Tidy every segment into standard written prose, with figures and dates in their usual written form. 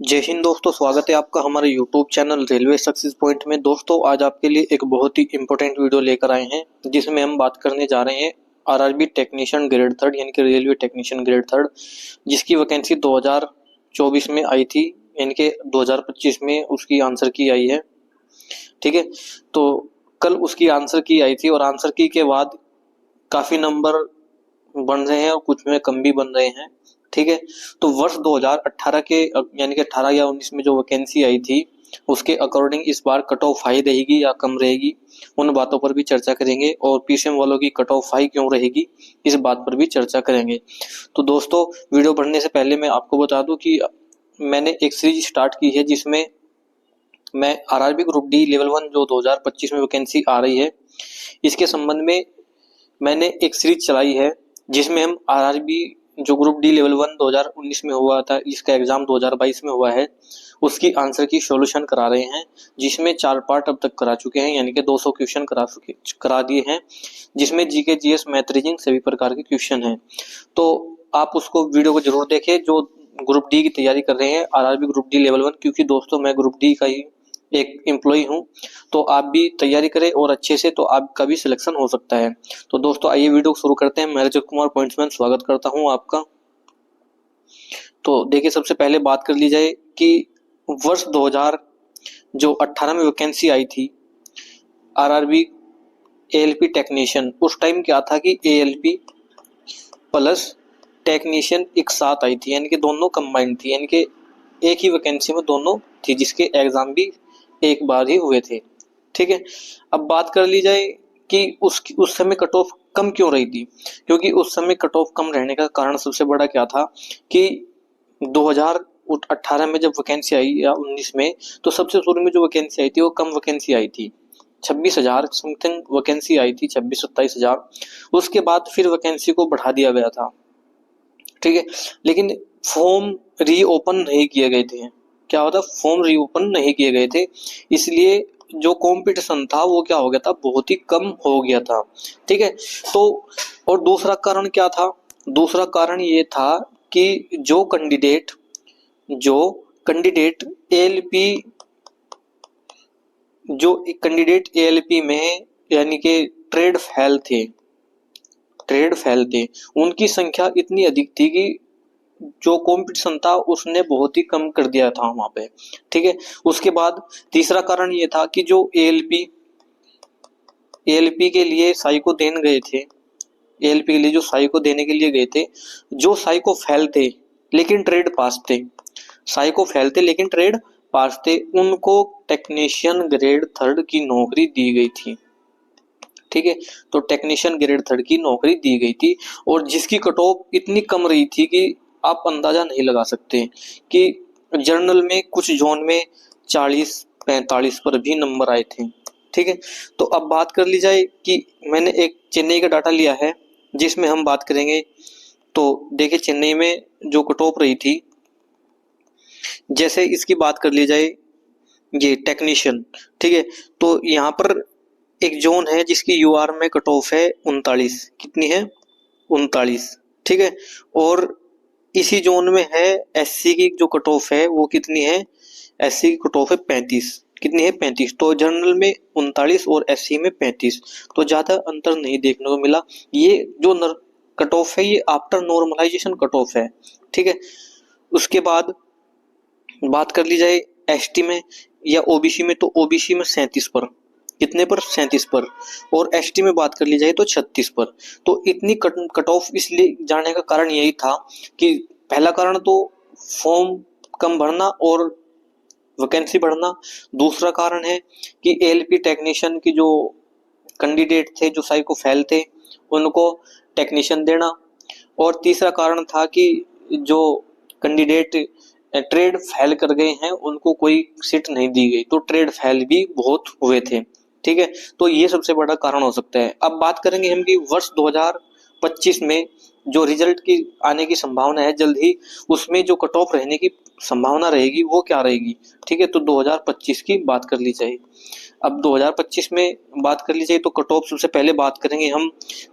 जय हिंद दोस्तों, स्वागत है आपका हमारे YouTube channel railway success point में। दोस्तों आज आपके लिए एक बहुत ही इंपॉर्टेंट वीडियो लेकर आए हैं जिसमें हम बात करने जा रहे हैं आरआरबी टेक्नीशियन ग्रेड थर्ड यानी कि रेलवे टेक्नीशियन ग्रेड थर्ड, जिसकी वैकेंसी 2024 में आई थी, यानी कि 2025 में उसकी आंसर की आई है। ठीक है, तो कल उसकी आंसर की आई थी और आंसर की के बाद काफ़ी नंबर बन रहे हैं और कुछ में कम भी बन रहे हैं। ठीक है, तो वर्ष 2018 के यानी कि 18 या 19 में जो वैकेंसी आई थी उसके अकॉर्डिंग इस बार कट ऑफ हाई रहेगी या कम रहेगी, उन बातों पर भी चर्चा करेंगे। और पीसीएम वालों की कट ऑफ हाई क्यों रहेगी, इस बात पर भी चर्चा करेंगे। तो दोस्तों वीडियो बढ़ने से पहले मैं आपको बता दूं कि मैंने एक सीरीज स्टार्ट की है जिसमें मैं आरआरबी ग्रुप डी लेवल 1 जो 2025 में वैकेंसी आ रही है इसके संबंध में मैंने एक सीरीज चलाई है जिसमें हम आरआरबी जो ग्रुप डी लेवल 1 2019 में हुआ था, इसका एग्जाम 2022 में हुआ है, उसकी आंसर की सॉल्यूशन करा रहे हैं, जिसमें 4 पार्ट अब तक करा चुके हैं, यानी कि 200 क्वेश्चन करा दिए हैं, जिसमें जीके जीएस मैथ रीजनिंग सभी प्रकार के क्वेश्चन हैं। तो आप उसको वीडियो को जरूर देखें जो ग्रुप डी की तैयारी कर रहे हैं, आरआरबी ग्रुप डी लेवल 1, क्योंकि दोस्तों मैं ग्रुप डी का ही एक एम्प्लॉय हूं, तो आप भी तैयारी करें और अच्छे से, तो आपका भी सिलेक्शन हो सकता है। तो दोस्तों आइए वीडियो शुरू करते हैं। मैं रजत कुमार पॉइंट्समैन स्वागत करता हूं आपका। तो देखिए, सबसे पहले बात कर ली जाए कि वर्ष 2018 में वैकेंसी आई थी आरआरबी एएलपी टेक्नीशियन। उस टाइम क्या था कि एएलपी प्लस टेक्नीशियन एक साथ आई थी, यानी कि दोनों कंबाइंड थी, यानी कि एक ही वैकेंसी में दोनों थी, जिसके एग्जाम भी एक बार ही हुए थे। ठीक है, अब बात कर ली जाए कि उस समय कट ऑफ कम क्यों रही थी, क्योंकि उस समय कट ऑफ कम रहने का कारण सबसे बड़ा क्या था कि 2018 में जब वैकेंसी आई या 19 में, तो सबसे शुरू में जो वैकेंसी आई थी वो कम वैकेंसी आई थी, 26,000 समथिंग वैकेंसी आई थी, 26-27,000। उसके बाद फिर वैकेंसी को बढ़ा दिया गया था। ठीक है, लेकिन फॉर्म रीओपन नहीं किए गए थे। क्या होता, फॉर्म रीओपन नहीं किए गए थे, इसलिए जो कंपटीशन था वो क्या हो गया था, बहुत ही कम हो गया था। ठीक है, तो और दूसरा कारण क्या था, दूसरा कारण ये था कि जो कैंडिडेट एएलपी में यानी कि ट्रेड फेल थे, उनकी संख्या इतनी अधिक थी कि जो कंपटीशन था उसने बहुत ही कम कर दिया था वहां पे। ठीक है, उसके बाद तीसरा कारण ये था कि जो एएलपी के लिए साइको देने गए थे, एएलपी के लिए जो साइको देने के लिए गए थे, जो साइको फेल थे लेकिन ट्रेड पास थे, साइको फेल थे लेकिन ट्रेड पास थे, उनको टेक्नीशियन ग्रेड थर्ड की नौकरी दी गई थी। ठीक है, तो टेक्नीशियन ग्रेड थर्ड की नौकरी दी गई थी, और जिसकी कट ऑफ इतनी कम रही थी कि आप अंदाजा नहीं लगा सकते कि जर्नल में कुछ जोन में 40-45 पर भी नंबर आए थे। ठीक है, तो अब बात कर ली जाए कि मैंने एक चेन्नई का डाटा लिया है जिसमें हम बात करेंगे। तो देखिए, चेन्नई में जो कट ऑफ रही थी, जैसे इसकी बात कर ली जाए, ये टेक्नीशियन, ठीक है, तो यहाँ पर एक जोन है जिसकी यूआर में कट ऑफ है 39, कितनी है, 39। ठीक है, और इसी जोन में है एससी की जो कट ऑफ है वो कितनी है, एससी की कट ऑफ है 35, कितनी है, 35। तो जनरल में 39 और एससी में 35, तो ज्यादा अंतर नहीं देखने को मिला। ये जो कट ऑफ है ये आफ्टर नॉर्मलाइजेशन कट ऑफ है। ठीक है, उसके बाद बात कर ली जाए एसटी में या ओबीसी में, तो ओबीसी में 37 पर, कितने पर, 37 पर, और एसटी में बात कर ली जाए तो 36 पर। तो इतनी कट ऑफ इसलिए जाने का कारण यही था कि पहला कारण तो फॉर्म कम भरना और वैकेंसी बढ़ना, दूसरा कारण है कि एएलपी टेक्नीशियन की जो कैंडिडेट थे जो साइको फेल थे उनको टेक्नीशियन देना, और तीसरा कारण था कि जो कैंडिडेट ट्रेड फेल कर गए हैं उनको कोई सीट नहीं दी गई, तो ट्रेड फेल भी बहुत हुए थे। ठीक है, तो ये सबसे बड़ा कारण हो सकता है। अब बात करेंगे हम कि वर्ष 2025 में जो रिजल्ट की आने की संभावना है जल्द ही, उसमें जो कट ऑफ रहने की संभावना रहेगी वो क्या रहेगी। ठीक है, तो 2025 की बात कर ली जाए। अब 2025 में बात कर ली जाए तो कट ऑफ सबसे पहले बात करेंगे हम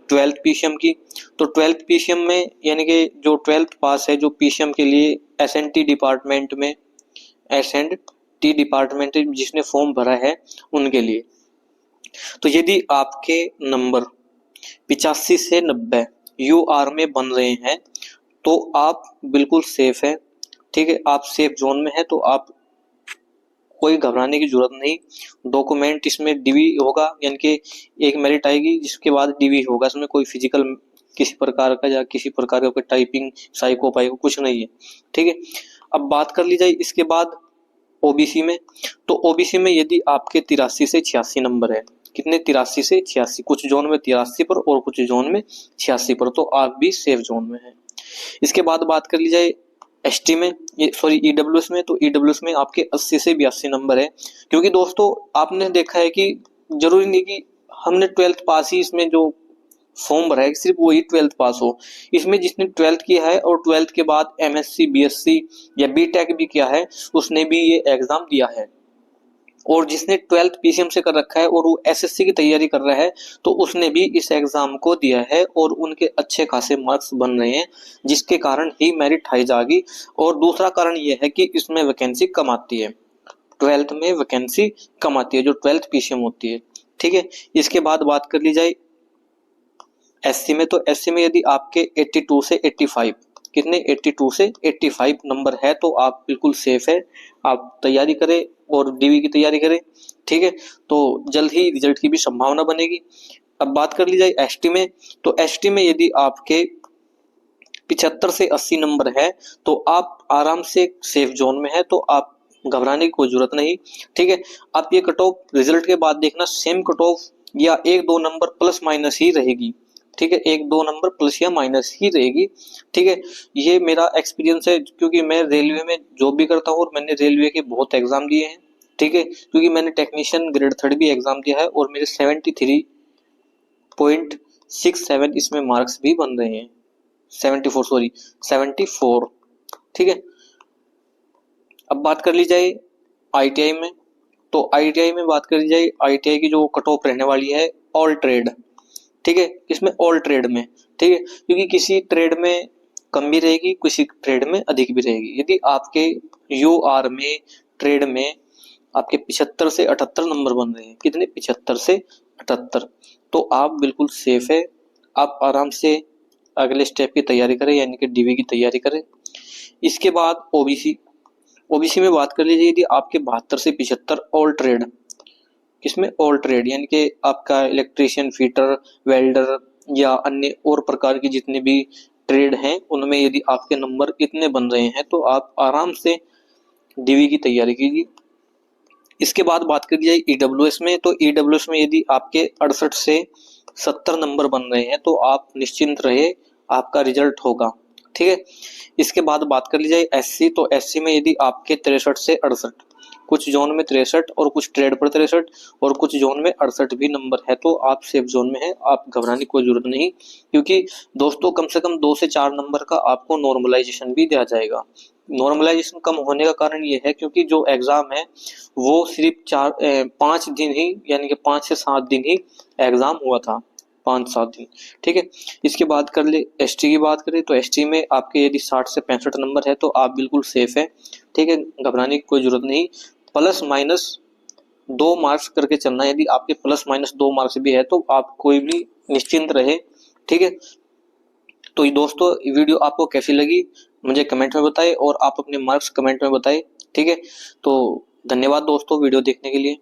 12th पीसीएम की। तो 12th पीसीएम में यानी कि जो 12th पास है, जो पीसीएम के लिए एसएनटी डिपार्टमेंट में S&T डिपार्टमेंट जिसने फॉर्म भरा है उनके लिए। तो यदि आपके नंबर 85 से 90 UR में बन रहे हैं तो आप बिल्कुल सेफ है, ठीक है, आप सेफ जोन में है, तो आप कोई घबराने की जरूरत नहीं। डॉक्यूमेंट इसमें डीवी होगा, यानी कि एक मेरिट आएगी जिसके बाद डीवी होगा, इसमें कोई फिजिकल किसी प्रकार का या किसी प्रकार का कोई टाइपिंग साइको पाइको कुछ नहीं है, ठीक है। अब बात कर ली जाए इसके बाद ओबीसी में, तो ओबीसी में यदि आपके 83 से 86 नंबर है, कितने 83 से 86, कुछ जोन में 83 पर और कुछ जोन में 86 पर, तो आप भी सेफ जोन में है। इसके बाद बात कर ली जाए एसटी में, सॉरी ईडब्ल्यूएस में, तो ईडब्ल्यूएस में आपके 80 से 82 नंबर है। क्योंकि दोस्तों आपने देखा है कि जरूरी नहीं कि हमने 12th पास ही इसमें जो फॉर्म भरा है सिर्फ वही 12th पास हो, इसमें जिसने 12th किया है और 12th के बाद एमएससी बीएससी या बीटेक भी किया है उसने भी ये एग्जाम दिया है, और जिसने 12th पीसीएम से कर रखा है और वो एसएससी की तैयारी कर रहा है तो उसने भी इस एग्जाम को दिया है और उनके अच्छे खासे मार्क्स बन रहे हैं, जिसके कारण ही मेरिट हाई जाएगी। और दूसरा कारण ये है कि इसमें वैकेंसी कम आती है, 12th में वैकेंसी कम आती है जो 12th पीसीएम होती है, ठीक है। इसके बाद बात कर ली जाए एससी में, तो एससी में यदि आपके 82 से 85, कितने 82 से 85 नंबर है तो आप बिल्कुल सेफ है, आप तैयारी करें और डीवी की तैयारी करें, ठीक है, तो जल्द ही रिजल्ट की भी संभावना बनेगी। अब बात कर ली जाए एसटी में, तो एसटी में यदि आपके 75 से 80 नंबर है तो आप आराम से सेफ जोन में है, तो आप घबराने की कोई जरूरत नहीं, ठीक है। आप ये कट ऑफ रिजल्ट के बाद देखना सेम कट ऑफ या 1-2 नंबर प्लस माइनस ही रहेगी, ठीक है, 1-2 नंबर प्लस या माइनस ही रहेगी, ठीक है। ये मेरा एक्सपीरियंस है क्योंकि मैं रेलवे में जॉब भी करता हूँ और मैंने रेलवे के बहुत एग्जाम दिए हैं, ठीक है, क्योंकि मैंने टेक्नीशियन ग्रेड 3 भी एग्जाम दिया है और मेरे 73.67 इसमें मार्क्स भी बन रहे हैं, 74, ठीक है। अब बात कर ली जाए आईटीआई में, तो आईटीआई में बात कर ली जाए, आईटीआई की जो कट ऑफ रहने वाली है ऑल ट्रेड, ठीक है, इसमें ऑल ट्रेड में, ठीक है, क्योंकि किसी ट्रेड में कम भी रहेगी किसी ट्रेड में अधिक भी रहेगी। यदि आपके यूआर में ट्रेड में आपके 75 से 78 नंबर बन रहे हैं, कितने 75 से 78, तो आप बिल्कुल सेफ है, आप आराम से अगले स्टेप की तैयारी करें यानी कि डीवी की तैयारी करें। इसके बाद ओबीसी, ओबीसी में बात कर लीजिए यदि आपके 72 से 75 ऑल ट्रेड, इसमें ऑल ट्रेड यानी कि आपका इलेक्ट्रीशियन फिटर वेल्डर या अन्य और प्रकार की जितने भी ट्रेड हैं उनमें यदि आपके नंबर इतने बन रहे हैं तो आप आराम से डीवी की तैयारी कीजिए। इसके बाद बात कर जाए ईडब्ल्यूएस में, तो ईडब्ल्यूएस में यदि आपके 68 से 70 नंबर बन रहे हैं तो आप निश्चिंत रहे, आपका रिजल्ट होगा, ठीक है। इसके बाद बात कर ली जाए एससी, तो एससी में यदि आपके 63 से 68, कुछ जोन में 63 और कुछ ट्रेड पर 63 और कुछ जोन में 68 भी नंबर है तो आप सेफ जोन में है, आप घबराने की कोई जरूरत नहीं, क्योंकि दोस्तों कम से कम 2 से 4 नंबर का आपको नॉर्मलाइजेशन भी दिया जाएगा। नॉर्मलाइजेशन कम होने का कारण ये है क्योंकि जो एग्जाम है वो सिर्फ 5 दिन ही यानी कि 5 से 7 दिन ही एग्जाम हुआ था, 5-7 दिन, ठीक है। इसके बाद कर ले एसटी की बात करें, तो एसटी में आपके यदि 60 से 65 नंबर है तो आप बिल्कुल सेफ है, ठीक है, घबराने की कोई जरूरत नहीं। प्लस माइनस 2 मार्क्स करके चलना, यदि आपके प्लस माइनस 2 मार्क्स भी है तो आप कोई भी निश्चिंत रहे, ठीक है। तो दोस्तों वीडियो आपको कैसी लगी मुझे कमेंट में बताएं और आप अपने मार्क्स कमेंट में बताएं, ठीक है। तो धन्यवाद दोस्तों वीडियो देखने के लिए।